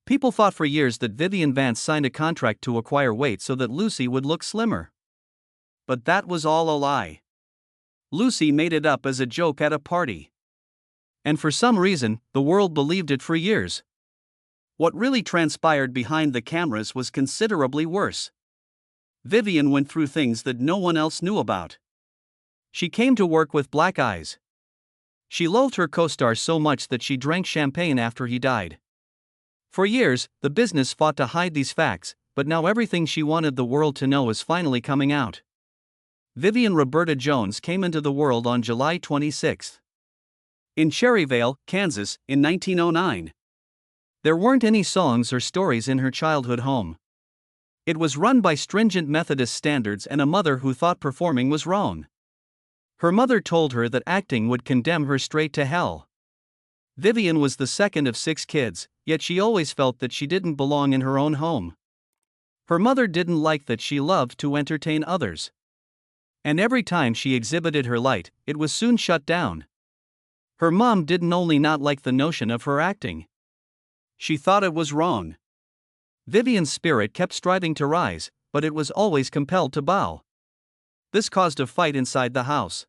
People thought for years that Vivian Vance signed a contract to acquire weight so that Lucy would look slimmer. But that was all a lie. Lucy made it up as a joke at a party. And for some reason, the world believed it for years. What really transpired behind the cameras was considerably worse. Vivian went through things that no one else knew about. She came to work with black eyes. She loathed her co-star so much that she drank champagne after he died. For years, the business fought to hide these facts, but now everything she wanted the world to know is finally coming out. Vivian Roberta Jones came into the world on July 26. In Cherryvale, Kansas, in 1909. There weren't any songs or stories in her childhood home. It was run by stringent Methodist standards and a mother who thought performing was wrong. Her mother told her that acting would condemn her straight to hell. Vivian was the second of 6 kids, yet she always felt that she didn't belong in her own home. Her mother didn't like that she loved to entertain others. And every time she exhibited her light, it was soon shut down. Her mom didn't only not like the notion of her acting. She thought it was wrong. Vivian's spirit kept striving to rise, but it was always compelled to bow. This caused a fight inside the house.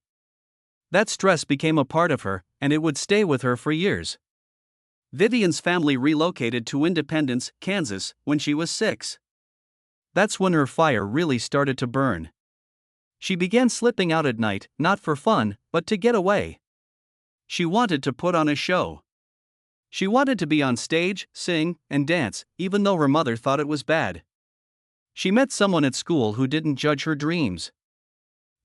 That stress became a part of her, and it would stay with her for years. Vivian's family relocated to Independence, Kansas, when she was 6. That's when her fire really started to burn. She began slipping out at night, not for fun, but to get away. She wanted to put on a show. She wanted to be on stage, sing, and dance, even though her mother thought it was bad. She met someone at school who didn't judge her dreams.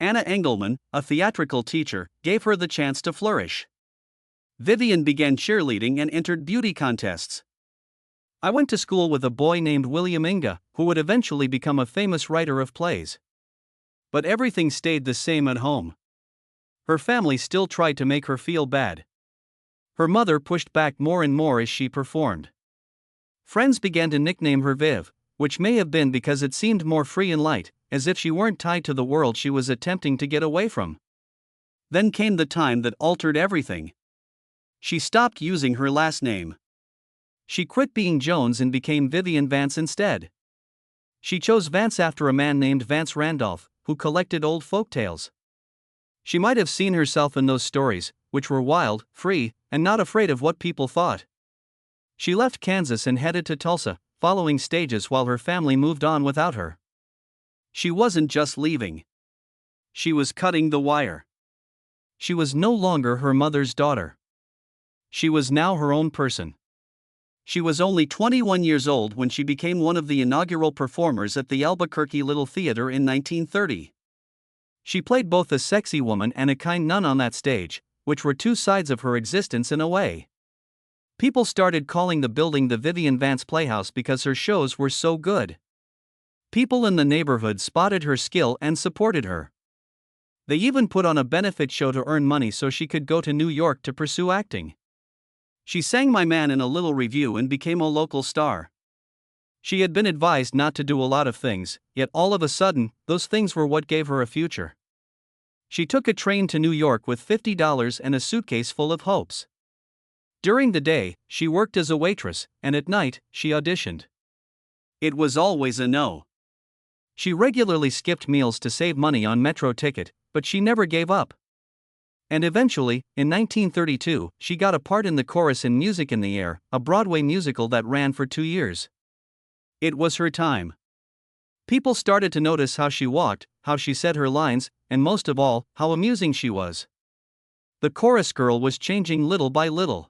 Anna Engelman, a theatrical teacher, gave her the chance to flourish. Vivian began cheerleading and entered beauty contests. I went to school with a boy named William Inga, who would eventually become a famous writer of plays. But everything stayed the same at home. Her family still tried to make her feel bad. Her mother pushed back more and more as she performed. Friends began to nickname her Viv, which may have been because it seemed more free and light, as if she weren't tied to the world she was attempting to get away from. Then came the time that altered everything. She stopped using her last name. She quit being Jones and became Vivian Vance instead. She chose Vance after a man named Vance Randolph, who collected old folktales. She might have seen herself in those stories, which were wild, free, and not afraid of what people thought. She left Kansas and headed to Tulsa, following stages while her family moved on without her. She wasn't just leaving. She was cutting the wire. She was no longer her mother's daughter. She was now her own person. She was only 21 years old when she became one of the inaugural performers at the Albuquerque Little Theater in 1930. She played both a sexy woman and a kind nun on that stage, which were two sides of her existence in a way. People started calling the building the Vivian Vance Playhouse because her shows were so good. People in the neighborhood spotted her skill and supported her. They even put on a benefit show to earn money so she could go to New York to pursue acting. She sang My Man in a little review and became a local star. She had been advised not to do a lot of things, yet all of a sudden, those things were what gave her a future. She took a train to New York with $50 and a suitcase full of hopes. During the day, she worked as a waitress, and at night, she auditioned. It was always a no. She regularly skipped meals to save money on Metro ticket, but she never gave up. And eventually, in 1932, she got a part in the chorus in Music in the Air, a Broadway musical that ran for 2 years. It was her time. People started to notice how she walked, how she said her lines, and most of all, how amusing she was. The chorus girl was changing little by little.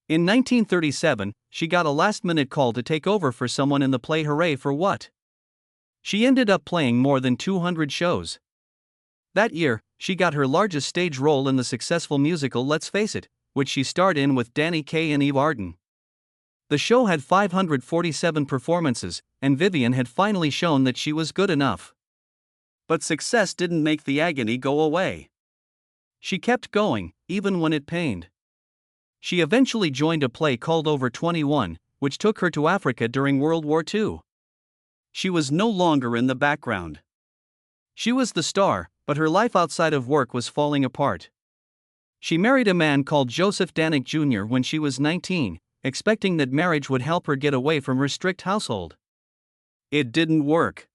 In 1937, she got a last-minute call to take over for someone in the play Hooray for What? She ended up playing more than 200 shows. That year, she got her largest stage role in the successful musical Let's Face It, which she starred in with Danny Kaye and Eve Arden. The show had 547 performances, and Vivian had finally shown that she was good enough. But success didn't make the agony go away. She kept going, even when it pained. She eventually joined a play called Over 21, which took her to Africa during World War II. She was no longer in the background. She was the star, but her life outside of work was falling apart. She married a man called Joseph Danek Jr. when she was 19, expecting that marriage would help her get away from her strict household. It didn't work.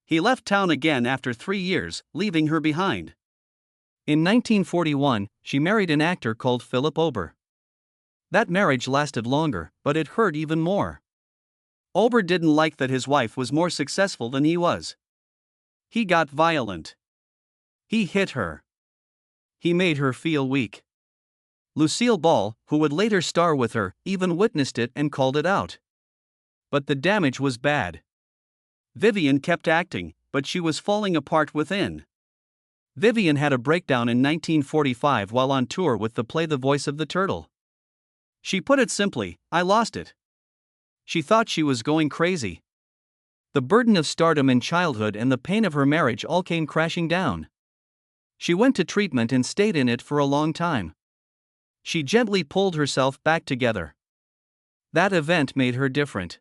He left town again after 3 years, leaving her behind. In 1941, she married an actor called Philip Ober. That marriage lasted longer, but it hurt even more. Ober didn't like that his wife was more successful than he was. He got violent. He hit her. He made her feel weak. Lucille Ball, who would later star with her, even witnessed it and called it out. But the damage was bad. Vivian kept acting, but she was falling apart within. Vivian had a breakdown in 1945 while on tour with the play The Voice of the Turtle. She put it simply, "I lost it." She thought she was going crazy. The burden of stardom in childhood and the pain of her marriage all came crashing down. She went to treatment and stayed in it for a long time. She gently pulled herself back together. That event made her different.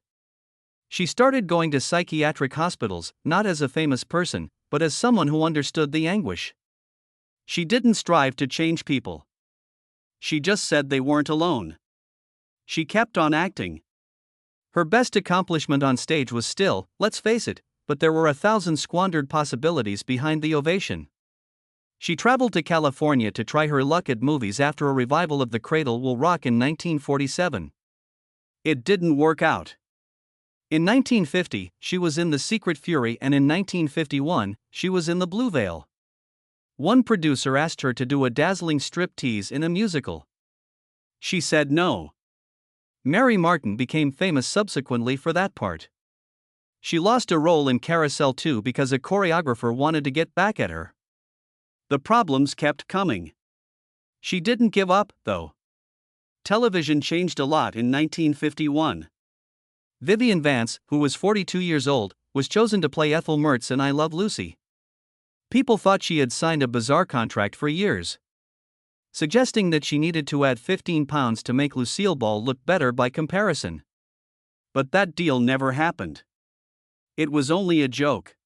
She started going to psychiatric hospitals, not as a famous person, but as someone who understood the anguish. She didn't strive to change people. She just said they weren't alone. She kept on acting. Her best accomplishment on stage was still, let's face it, but there were 1,000 squandered possibilities behind the ovation. She traveled to California to try her luck at movies after a revival of The Cradle Will Rock in 1947. It didn't work out. In 1950, she was in The Secret Fury, and in 1951, she was in The Blue Veil. One producer asked her to do a dazzling striptease in a musical. She said no. Mary Martin became famous subsequently for that part. She lost a role in Carousel 2 because a choreographer wanted to get back at her. The problems kept coming. She didn't give up, though. Television changed a lot in 1951. Vivian Vance, who was 42 years old, was chosen to play Ethel Mertz in I Love Lucy. People thought she had signed a bizarre contract for years, suggesting that she needed to add 15 pounds to make Lucille Ball look better by comparison. But that deal never happened. It was only a joke.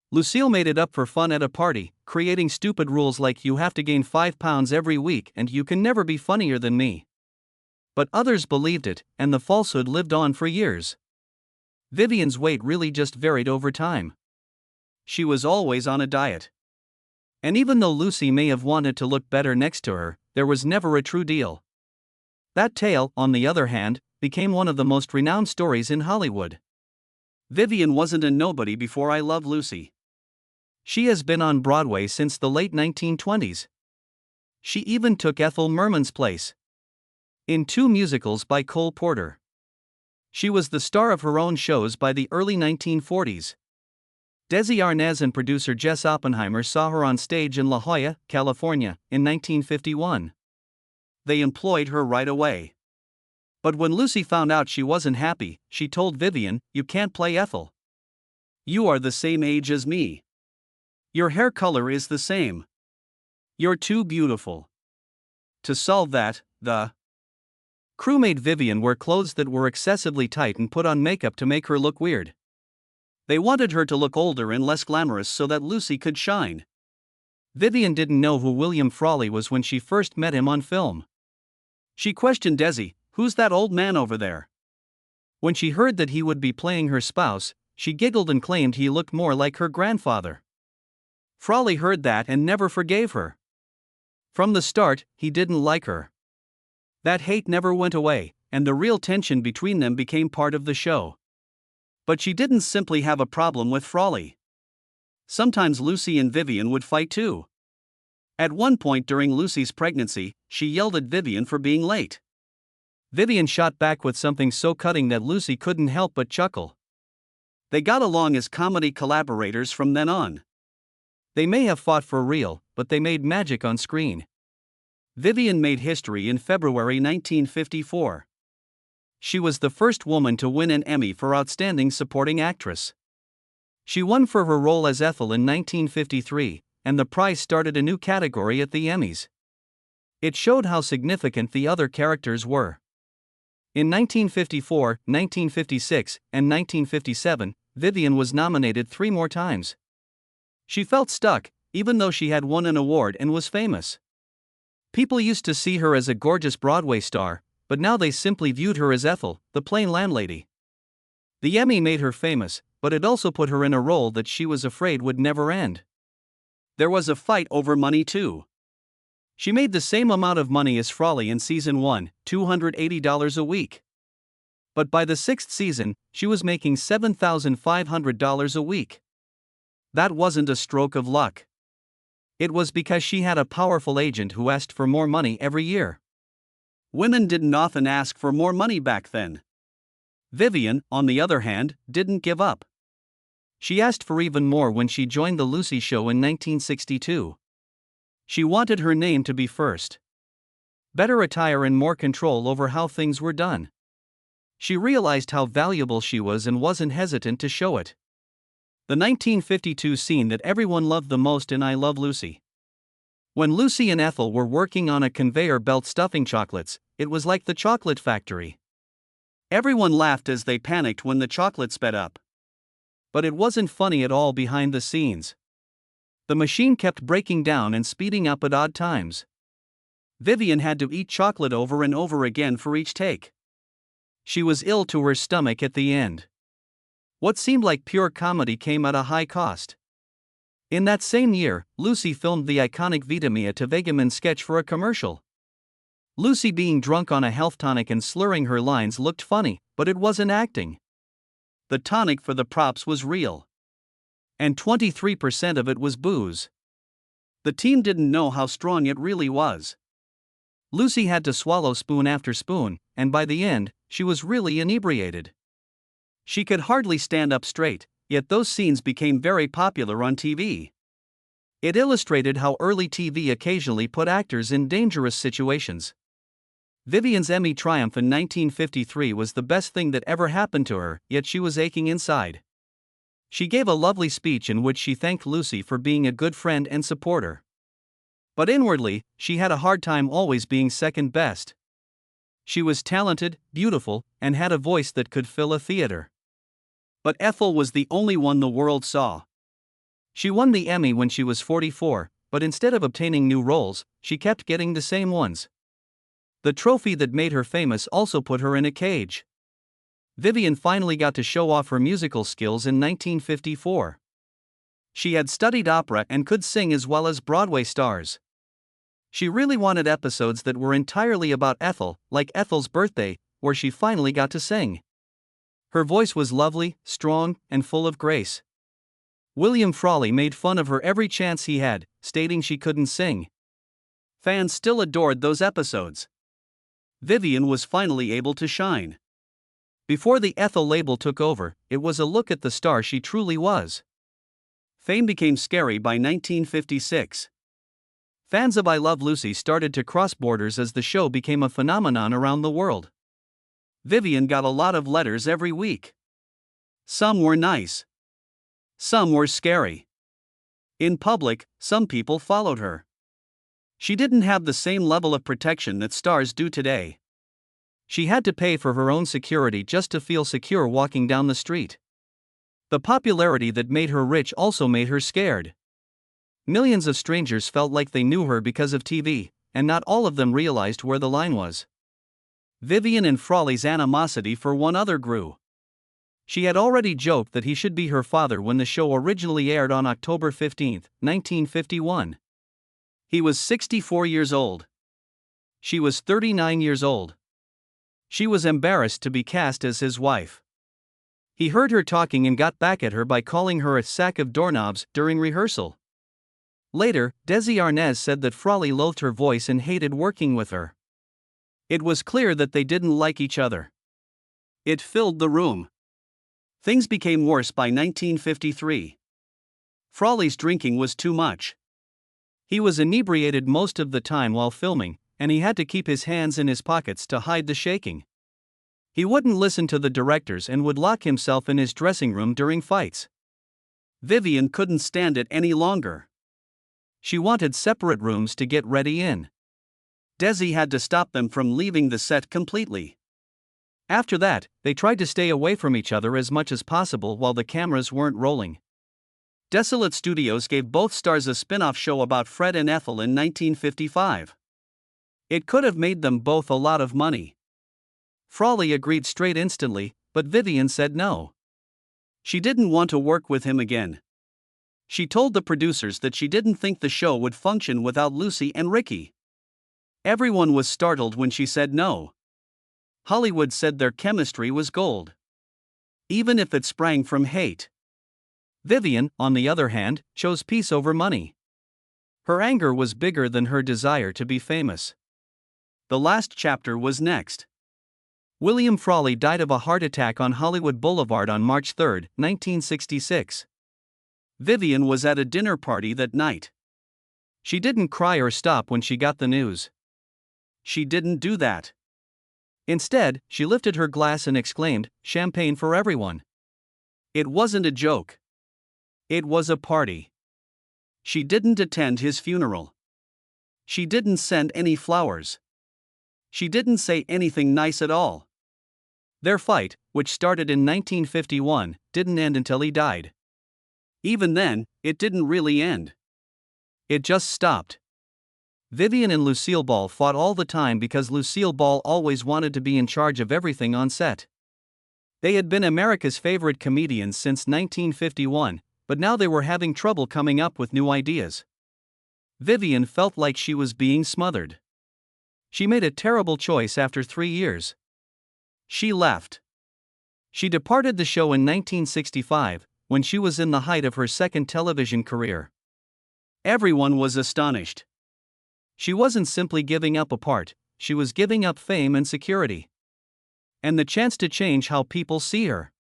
Lucille made it up for fun at a party, creating stupid rules like you have to gain 5 pounds every week and you can never be funnier than me. But others believed it, and the falsehood lived on for years. Vivian's weight really just varied over time. She was always on a diet. And even though Lucy may have wanted to look better next to her, there was never a true deal. That tale, on the other hand, became one of the most renowned stories in Hollywood. Vivian wasn't a nobody before I Love Lucy. She has been on Broadway since the late 1920s. She even took Ethel Merman's place in 2 musicals by Cole Porter. She was the star of her own shows by the early 1940s. Desi Arnaz and producer Jess Oppenheimer saw her on stage in La Jolla, California, in 1951. They employed her right away. But when Lucy found out she wasn't happy, she told Vivian, "You can't play Ethel. You are the same age as me. Your hair color is the same. You're too beautiful." To solve that, the crew made Vivian wear clothes that were excessively tight and put on makeup to make her look weird. They wanted her to look older and less glamorous so that Lucy could shine. Vivian didn't know who William Frawley was when she first met him on film. She questioned Desi, "Who's that old man over there?" When she heard that he would be playing her spouse, she giggled and claimed he looked more like her grandfather. Frawley heard that and never forgave her. From the start, he didn't like her. That hate never went away, and the real tension between them became part of the show. But she didn't simply have a problem with Frawley. Sometimes Lucy and Vivian would fight too. At one point during Lucy's pregnancy, she yelled at Vivian for being late. Vivian shot back with something so cutting that Lucy couldn't help but chuckle. They got along as comedy collaborators from then on. They may have fought for real, but they made magic on screen. Vivian made history in February 1954. She was the first woman to win an Emmy for Outstanding Supporting Actress. She won for her role as Ethel in 1953, and the prize started a new category at the Emmys. It showed how significant the other characters were. In 1954, 1956, and 1957, Vivian was nominated 3 more times. She felt stuck, even though she had won an award and was famous. People used to see her as a gorgeous Broadway star, but now they simply viewed her as Ethel, the plain landlady. The Emmy made her famous, but it also put her in a role that she was afraid would never end. There was a fight over money too. She made the same amount of money as Frawley in season 1, $280 a week. But by the 6th season, she was making $7,500 a week. That wasn't a stroke of luck. It was because she had a powerful agent who asked for more money every year. Women didn't often ask for more money back then. Vivian, on the other hand, didn't give up. She asked for even more when she joined the Lucy show in 1962. She wanted her name to be first. Better attire and more control over how things were done. She realized how valuable she was and wasn't hesitant to show it. The 1952 scene that everyone loved the most in I Love Lucy. When Lucy and Ethel were working on a conveyor belt stuffing chocolates, it was like the chocolate factory. Everyone laughed as they panicked when the chocolate sped up. But it wasn't funny at all behind the scenes. The machine kept breaking down and speeding up at odd times. Vivian had to eat chocolate over and over again for each take. She was ill to her stomach at the end. What seemed like pure comedy came at a high cost. In that same year, Lucy filmed the iconic Vitamia to Vegamin sketch for a commercial. Lucy being drunk on a health tonic and slurring her lines looked funny, but it wasn't acting. The tonic for the props was real. And 23% of it was booze. The team didn't know how strong it really was. Lucy had to swallow spoon after spoon, and by the end, she was really inebriated. She could hardly stand up straight, yet those scenes became very popular on TV. It illustrated how early TV occasionally put actors in dangerous situations. Vivian's Emmy triumph in 1953 was the best thing that ever happened to her, yet she was aching inside. She gave a lovely speech in which she thanked Lucy for being a good friend and supporter. But inwardly, she had a hard time always being second best. She was talented, beautiful, and had a voice that could fill a theater. But Ethel was the only one the world saw. She won the Emmy when she was 44, but instead of obtaining new roles, she kept getting the same ones. The trophy that made her famous also put her in a cage. Vivian finally got to show off her musical skills in 1954. She had studied opera and could sing as well as Broadway stars. She really wanted episodes that were entirely about Ethel, like Ethel's Birthday, where she finally got to sing. Her voice was lovely, strong, and full of grace. William Frawley made fun of her every chance he had, stating she couldn't sing. Fans still adored those episodes. Vivian was finally able to shine. Before the Ethel label took over, it was a look at the star she truly was. Fame became scary by 1956. Fans of I Love Lucy started to cross borders as the show became a phenomenon around the world. Vivian got a lot of letters every week. Some were nice. Some were scary. In public, some people followed her. She didn't have the same level of protection that stars do today. She had to pay for her own security just to feel secure walking down the street. The popularity that made her rich also made her scared. Millions of strangers felt like they knew her because of TV, and not all of them realized where the line was. Vivian and Frawley's animosity for one other grew. She had already joked that he should be her father when the show originally aired on October 15, 1951. He was 64 years old. She was 39 years old. She was embarrassed to be cast as his wife. He heard her talking and got back at her by calling her a sack of doorknobs during rehearsal. Later, Desi Arnaz said that Frawley loathed her voice and hated working with her. It was clear that they didn't like each other. It filled the room. Things became worse by 1953. Frawley's drinking was too much. He was inebriated most of the time while filming, and he had to keep his hands in his pockets to hide the shaking. He wouldn't listen to the directors and would lock himself in his dressing room during fights. Vivian couldn't stand it any longer. She wanted separate rooms to get ready in. Desi had to stop them from leaving the set completely. After that, they tried to stay away from each other as much as possible while the cameras weren't rolling. Desolate Studios gave both stars a spin-off show about Fred and Ethel in 1955. It could have made them both a lot of money. Frawley agreed straight instantly, but Vivian said no. She didn't want to work with him again. She told the producers that she didn't think the show would function without Lucy and Ricky. Everyone was startled when she said no. Hollywood said their chemistry was gold, even if it sprang from hate. Vivian, on the other hand, chose peace over money. Her anger was bigger than her desire to be famous. The last chapter was next. William Frawley died of a heart attack on Hollywood Boulevard on March 3, 1966. Vivian was at a dinner party that night. She didn't cry or stop when she got the news. She didn't do that. Instead, she lifted her glass and exclaimed, "Champagne for everyone." It wasn't a joke. It was a party. She didn't attend his funeral. She didn't send any flowers. She didn't say anything nice at all. Their fight, which started in 1951, didn't end until he died. Even then, it didn't really end. It just stopped. Vivian and Lucille Ball fought all the time because Lucille Ball always wanted to be in charge of everything on set. They had been America's favorite comedians since 1951, but now they were having trouble coming up with new ideas. Vivian felt like she was being smothered. She made a terrible choice after 3 years. She left. She departed the show in 1965, when she was in the height of her second television career. Everyone was astonished. She wasn't simply giving up a part, she was giving up fame and security. And the chance to change how people see her.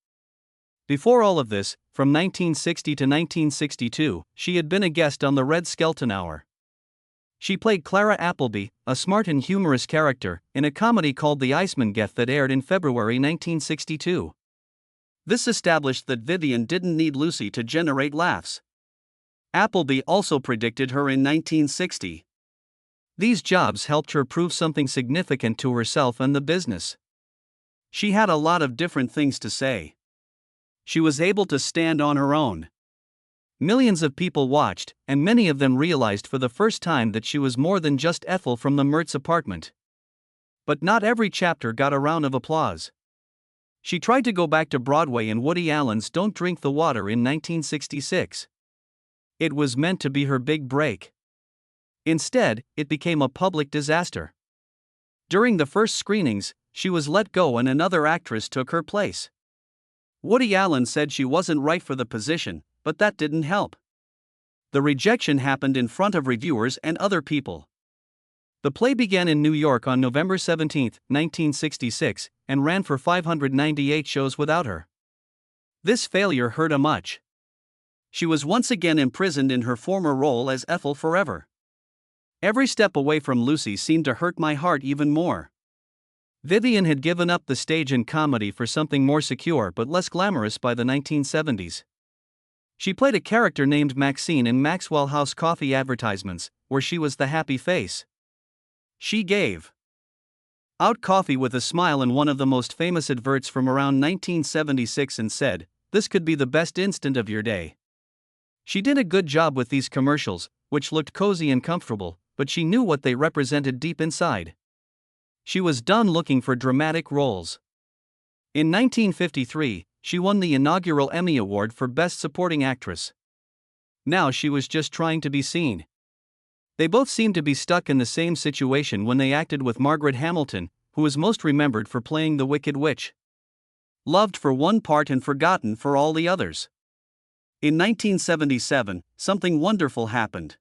Before all of this, from 1960 to 1962, she had been a guest on the Red Skelton Hour. She played Clara Appleby, a smart and humorous character, in a comedy called The Iceman Geth that aired in February 1962. This established that Vivian didn't need Lucy to generate laughs. Appleby also predicted her in 1960. These jobs helped her prove something significant to herself and the business. She had a lot of different things to say. She was able to stand on her own. Millions of people watched, and many of them realized for the first time that she was more than just Ethel from the Mertz apartment. But not every chapter got a round of applause. She tried to go back to Broadway in Woody Allen's Don't Drink the Water in 1966. It was meant to be her big break. Instead, it became a public disaster. During the first screenings, she was let go and another actress took her place. Woody Allen said she wasn't right for the position, but that didn't help. The rejection happened in front of reviewers and other people. The play began in New York on November 17, 1966, and ran for 598 shows without her. This failure hurt her much. She was once again imprisoned in her former role as Ethel forever. Every step away from Lucy seemed to hurt my heart even more. Vivian had given up the stage and comedy for something more secure but less glamorous by the 1970s. She played a character named Maxine in Maxwell House coffee advertisements, where she was the happy face. She gave out coffee with a smile in one of the most famous adverts from around 1976 and said, "This could be the best instant of your day." She did a good job with these commercials, which looked cozy and comfortable, but she knew what they represented deep inside. She was done looking for dramatic roles. In 1953, she won the inaugural Emmy Award for Best Supporting Actress. Now she was just trying to be seen. They both seemed to be stuck in the same situation when they acted with Margaret Hamilton, who is most remembered for playing the Wicked Witch. Loved for one part and forgotten for all the others. In 1977, something wonderful happened.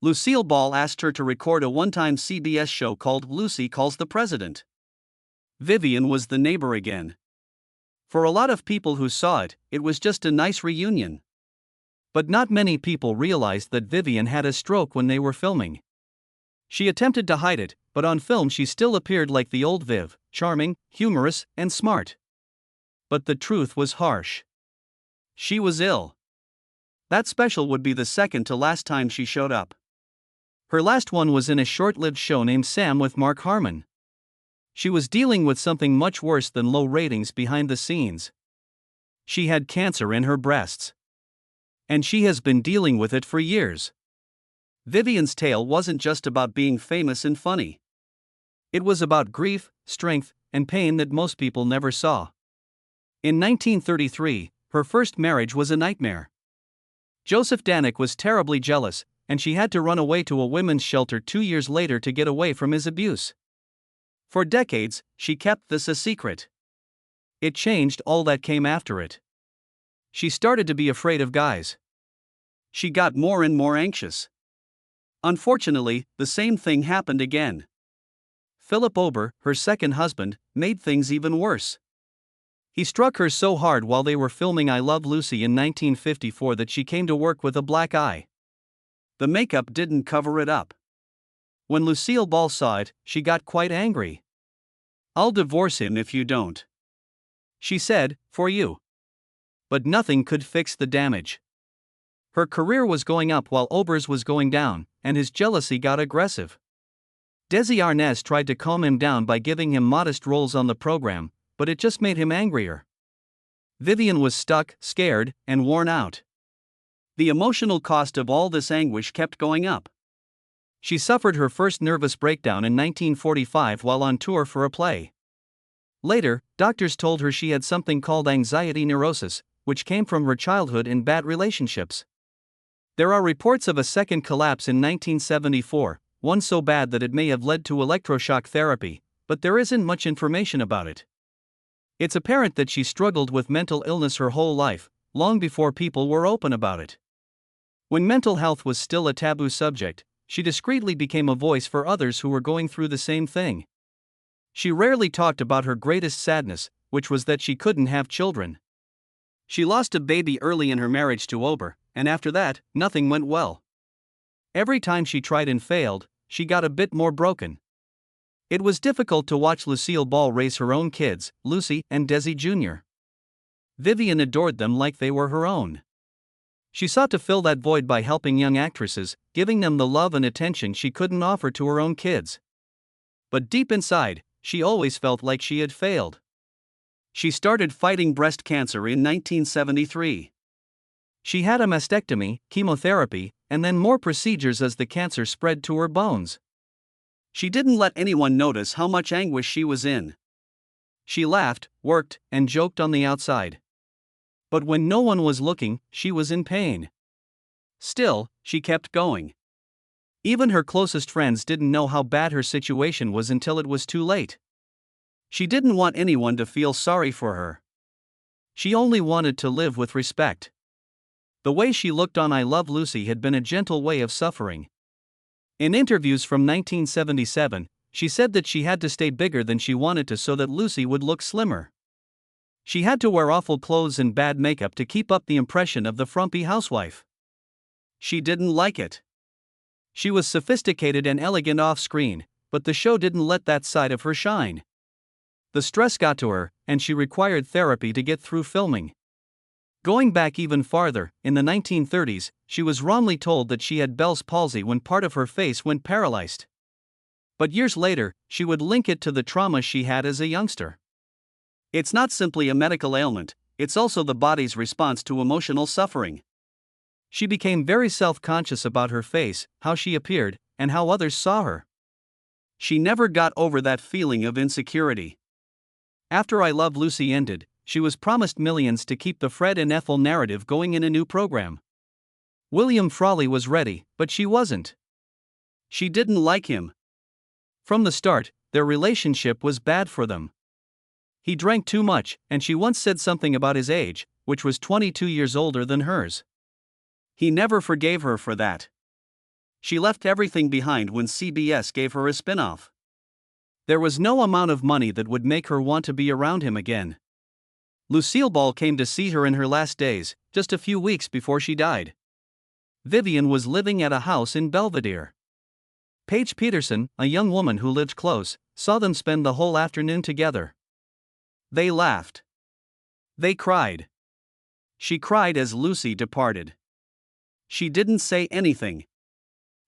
Lucille Ball asked her to record a one-time CBS show called Lucy Calls the President. Vivian was the neighbor again. For a lot of people who saw it, it was just a nice reunion. But not many people realized that Vivian had a stroke when they were filming. She attempted to hide it, but on film she still appeared like the old Viv, charming, humorous, and smart. But the truth was harsh. She was ill. That special would be the second to last time she showed up. Her last one was in a short-lived show named Sam with Mark Harmon. She was dealing with something much worse than low ratings behind the scenes. She had cancer in her breasts. And she has been dealing with it for years. Vivian's tale wasn't just about being famous and funny. It was about grief, strength, and pain that most people never saw. In 1933, her first marriage was a nightmare. Joseph Danek was terribly jealous, and she had to run away to a women's shelter 2 years later to get away from his abuse. For decades, she kept this a secret. It changed all that came after it. She started to be afraid of guys. She got more and more anxious. Unfortunately, the same thing happened again. Philip Ober, her second husband, made things even worse. He struck her so hard while they were filming I Love Lucy in 1954 that she came to work with a black eye. The makeup didn't cover it up. When Lucille Ball saw it, she got quite angry. "I'll divorce him if you don't," she said, "for you." But nothing could fix the damage. Her career was going up while Ober's was going down, and his jealousy got aggressive. Desi Arnaz tried to calm him down by giving him modest roles on the program, but it just made him angrier. Vivian was stuck, scared, and worn out. The emotional cost of all this anguish kept going up. She suffered her first nervous breakdown in 1945 while on tour for a play. Later, doctors told her she had something called anxiety neurosis, which came from her childhood in bad relationships. There are reports of a second collapse in 1974, one so bad that it may have led to electroshock therapy, but there isn't much information about it. It's apparent that she struggled with mental illness her whole life, long before people were open about it. When mental health was still a taboo subject, she discreetly became a voice for others who were going through the same thing. She rarely talked about her greatest sadness, which was that she couldn't have children. She lost a baby early in her marriage to Ober, and after that, nothing went well. Every time she tried and failed, she got a bit more broken. It was difficult to watch Lucille Ball raise her own kids, Lucy and Desi Jr. Vivian adored them like they were her own. She sought to fill that void by helping young actresses, giving them the love and attention she couldn't offer to her own kids. But deep inside, she always felt like she had failed. She started fighting breast cancer in 1973. She had a mastectomy, chemotherapy, and then more procedures as the cancer spread to her bones. She didn't let anyone notice how much anguish she was in. She laughed, worked, and joked on the outside. But when no one was looking, she was in pain. Still, she kept going. Even her closest friends didn't know how bad her situation was until it was too late. She didn't want anyone to feel sorry for her. She only wanted to live with respect. The way she looked on I Love Lucy had been a gentle way of suffering. In interviews from 1977, she said that she had to stay bigger than she wanted to so that Lucy would look slimmer. She had to wear awful clothes and bad makeup to keep up the impression of the frumpy housewife. She didn't like it. She was sophisticated and elegant off-screen, but the show didn't let that side of her shine. The stress got to her, and she required therapy to get through filming. Going back even farther, in the 1930s, she was wrongly told that she had Bell's palsy when part of her face went paralyzed. But years later, she would link it to the trauma she had as a youngster. It's not simply a medical ailment, it's also the body's response to emotional suffering. She became very self-conscious about her face, how she appeared, and how others saw her. She never got over that feeling of insecurity. After I Love Lucy ended, she was promised millions to keep the Fred and Ethel narrative going in a new program. William Frawley was ready, but she wasn't. She didn't like him. From the start, their relationship was bad for them. He drank too much, and she once said something about his age, which was 22 years older than hers. He never forgave her for that. She left everything behind when CBS gave her a spin-off. There was no amount of money that would make her want to be around him again. Lucille Ball came to see her in her last days, just a few weeks before she died. Vivian was living at a house in Belvedere. Paige Peterson, a young woman who lived close, saw them spend the whole afternoon together. They laughed. They cried. She cried as Lucy departed. She didn't say anything.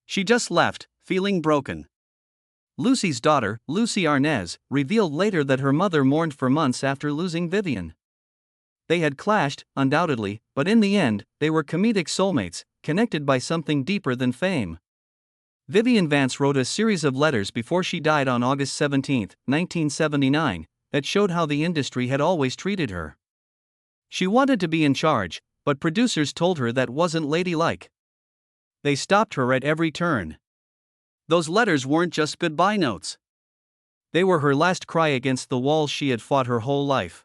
She just left, feeling broken. Lucy's daughter, Lucy Arnaz, revealed later that her mother mourned for months after losing Vivian. They had clashed, undoubtedly, but in the end, they were comedic soulmates, connected by something deeper than fame. Vivian Vance wrote a series of letters before she died on August 17, 1979, that showed how the industry had always treated her. She wanted to be in charge, but producers told her that wasn't ladylike. They stopped her at every turn. Those letters weren't just goodbye notes. They were her last cry against the walls she had fought her whole life.